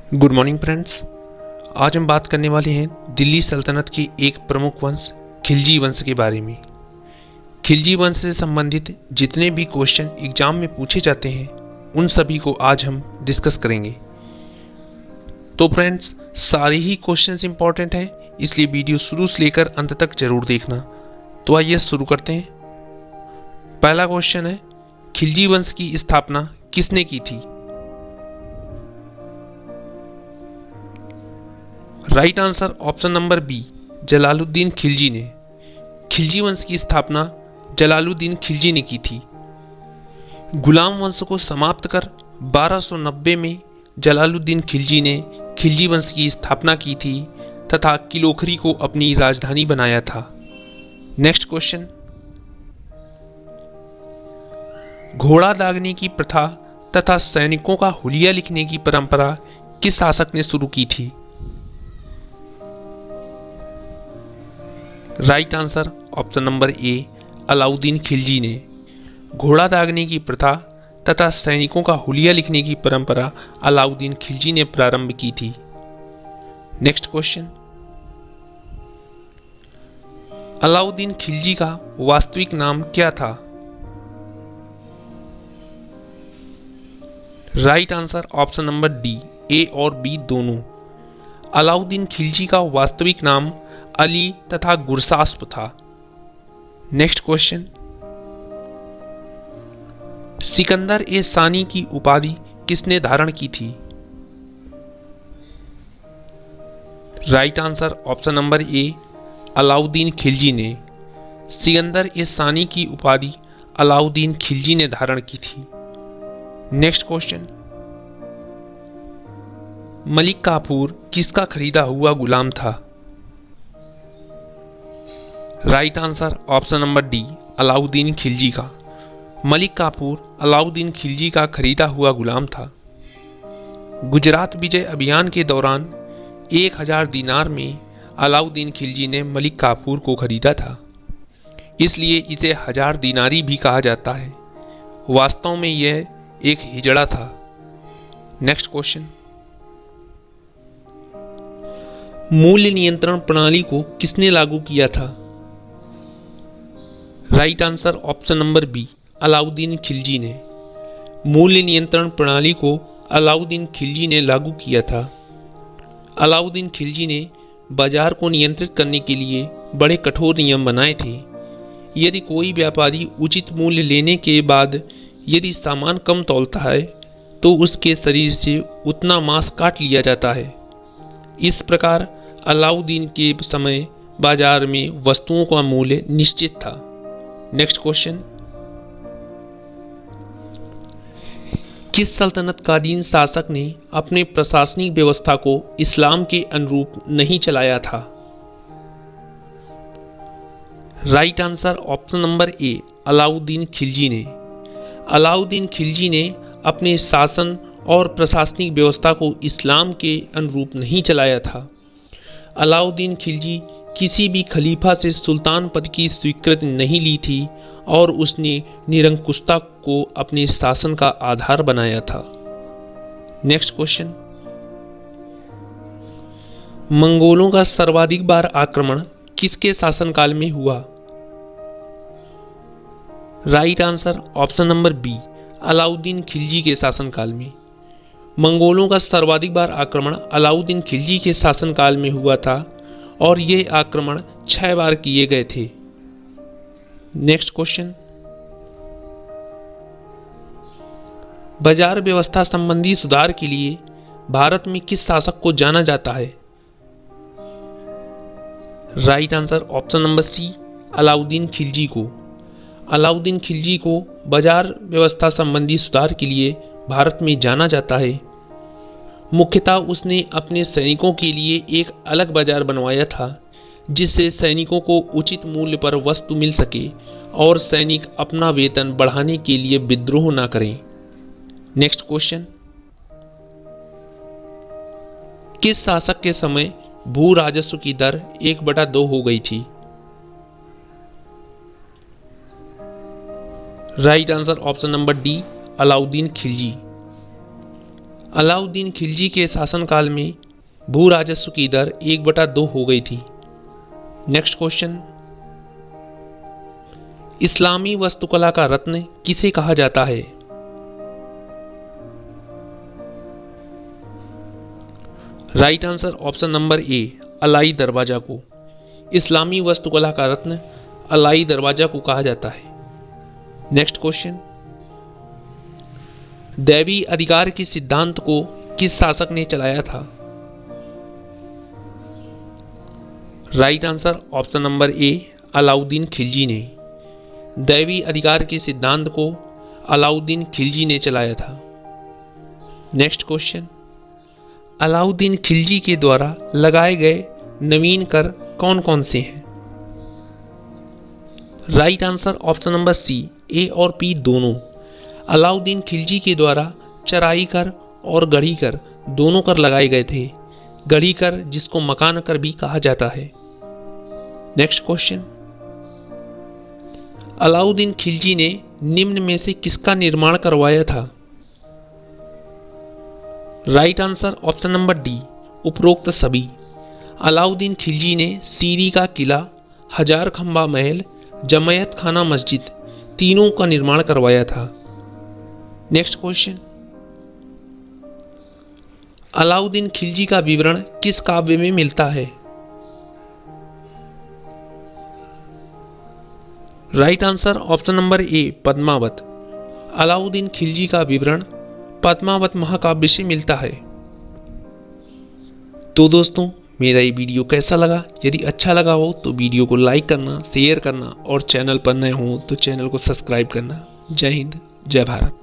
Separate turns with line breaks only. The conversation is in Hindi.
Good morning friends. आज हम बात करने वाले हैं दिल्ली सल्तनत के एक प्रमुख वंश खिलजी वंश के बारे में। खिलजी वंश से संबंधित जितने भी क्वेश्चन एग्जाम में पूछे जाते हैं उन सभी को आज हम डिस्कस करेंगे। तो फ्रेंड्स, सारे ही क्वेश्चंस इंपॉर्टेंट हैं, इसलिए वीडियो शुरू से लेकर अंत तक जरूर देखना। तो आइए शुरू करते हैं। पहला क्वेश्चन है, खिलजी वंश की स्थापना किसने की थी? Right answer option number B, Jalaluddin Khilji ने। खिलजी वंश की स्थापना जलालुद्दीन खिलजी ने की थी। गुलाम वंश को समाप्त कर 1290 में जलालुद्दीन खिलजी ने खिलजी वंश की स्थापना की थी तथा किलोखरी को अपनी राजधानी बनाया था। नेक्स्ट क्वेश्चन, घोड़ा दागने की प्रथा तथा सैनिकों का हुलिया लिखने की परंपरा किस शासक ने शुरू की थी? राइट आंसर ऑप्शन नंबर ए, अलाउद्दीन खिलजी ने। घोड़ा दागने की प्रथा तथा सैनिकों का हुलिया लिखने की परंपरा अलाउद्दीन खिलजी ने प्रारंभ की थी। नेक्स्ट क्वेश्चन, अलाउद्दीन खिलजी का वास्तविक नाम क्या था? Right answer option number D, A और बी दोनों। अलाउद्दीन खिलजी का वास्तविक नाम अली तथा गुरसास्प था। नेक्स्ट क्वेश्चन, सिकंदर ए सानी की उपाधि किसने धारण की थी? राइट आंसर ऑप्शन नंबर ए, अलाउद्दीन खिलजी ने। सिकंदर ए सानी की उपाधि अलाउद्दीन खिलजी ने धारण की थी। नेक्स्ट क्वेश्चन, मलिक काफूर किसका खरीदा हुआ गुलाम था? Right answer option number D, Alauddin Khilji का। मलिक काफूर अलाउद्दीन खिलजी का खरीदा हुआ गुलाम था। गुजरात विजय अभियान के दौरान 1000 दीनार में अलाउद्दीन खिलजी ने मलिक काफूर को खरीदा था, इसलिए इसे 1000 दीनारी भी कहा जाता है। वास्तव में यह एक हिजड़ा था। नेक्स्ट क्वेश्चन, मूल्य नियंत्रण प्रणाली को किसने लागू किया था? Right answer option number B, Alauddin Khilji ने। मूल्य नियंत्रण प्रणाली को अलाउद्दीन खिलजी ने लागू किया था। अलाउद्दीन खिलजी ने बाजार को नियंत्रित करने के लिए बड़े कठोर नियम बनाए थे। यदि कोई व्यापारी उचित मूल्य लेने के बाद यदि सामान कम तौलता है तो उसके शरीर से उतना मांस काट लिया जाता है। इस प्रकार अलाउद्दीन के समय बाजार में वस्तुओं का मूल्य निश्चित था। नेक्स्ट क्वेश्चन, किस सल्तनतकालीन शासक ने अपने प्रशासनिक व्यवस्था को इस्लाम के अनुरूप नहीं चलाया था? राइट आंसर ऑप्शन नंबर ए, अलाउद्दीन खिलजी ने। अलाउद्दीन खिलजी ने अपने शासन और प्रशासनिक व्यवस्था को इस्लाम के अनुरूप नहीं चलाया था। अलाउद्दीन खिलजी किसी भी खलीफा से सुल्तान पद की स्वीकृति नहीं ली थी और उसने निरंकुशता को अपने शासन का आधार बनाया था। नेक्स्ट क्वेश्चन, मंगोलों का सर्वाधिक बार आक्रमण किसके शासनकाल में हुआ? Right answer option number B, Alauddin Khilji के शासनकाल में। मंगोलों का सर्वाधिक बार आक्रमण अलाउद्दीन खिलजी के शासनकाल में हुआ था और ये आक्रमण 6 बार किए गए थे। नेक्स्ट क्वेश्चन, बाजार व्यवस्था संबंधी सुधार के लिए भारत में किस शासक को जाना जाता है? Right answer option number C, Alauddin Khilji को। अलाउद्दीन खिलजी को बाजार व्यवस्था संबंधी सुधार के लिए भारत में जाना जाता है। मुख्यतः उसने अपने सैनिकों के लिए एक अलग बाजार बनवाया था जिससे सैनिकों को उचित मूल्य पर वस्तु मिल सके और सैनिक अपना वेतन बढ़ाने के लिए विद्रोह ना करें। नेक्स्ट क्वेश्चन, किस शासक के समय भू राजस्व की दर 1/2 हो गई थी? Right answer option number D, Alauddin Khilji. Alauddin Khilji के शासनकाल में भू राजस्व की दर 1/2 हो गई थी। नेक्स्ट क्वेश्चन, इस्लामी वास्तुकला का रत्न किसे कहा जाता है? Right answer option number A, Alai Darwaza को। इस्लामी वास्तुकला का रत्न अलाई दरवाजा को कहा जाता है। नेक्स्ट क्वेश्चन, दैवी अधिकार के सिद्धांत को किस शासक ने चलाया था? राइट आंसर ऑप्शन नंबर ए, अलाउद्दीन खिलजी ने। दैवी अधिकार के सिद्धांत को अलाउद्दीन खिलजी ने चलाया था। नेक्स्ट क्वेश्चन, अलाउद्दीन खिलजी के द्वारा लगाए गए नवीन कर कौन कौन से हैं? Right answer option number C, A और पी दोनों। अलाउद्दीन खिलजी के द्वारा चराई कर और गढ़ी कर दोनों कर लगाए गए थे। गढ़ी कर जिसको मकान कर भी कहा जाता है। नेक्स्ट क्वेश्चन, अलाउद्दीन खिलजी ने निम्न में से किसका निर्माण करवाया था? Right answer option number D, उपरोक्त सभी। अलाउद्दीन खिलजी ने सीरी का किला, हजार खंबा महल, जमायत खाना मस्जिद तीनों का निर्माण करवाया था। नेक्स्ट क्वेश्चन, अलाउद्दीन खिलजी का विवरण किस काव्य में मिलता है? Right answer option number A, Padmavat. Alauddin Khilji का विवरण पद्मावत महाकाव्य से मिलता है। तो दोस्तों, मेरा ये वीडियो कैसा लगा? यदि अच्छा लगा हो तो वीडियो को लाइक करना, शेयर करना और चैनल पर नए हो तो चैनल को सब्सक्राइब करना। जय हिंद, जय भारत।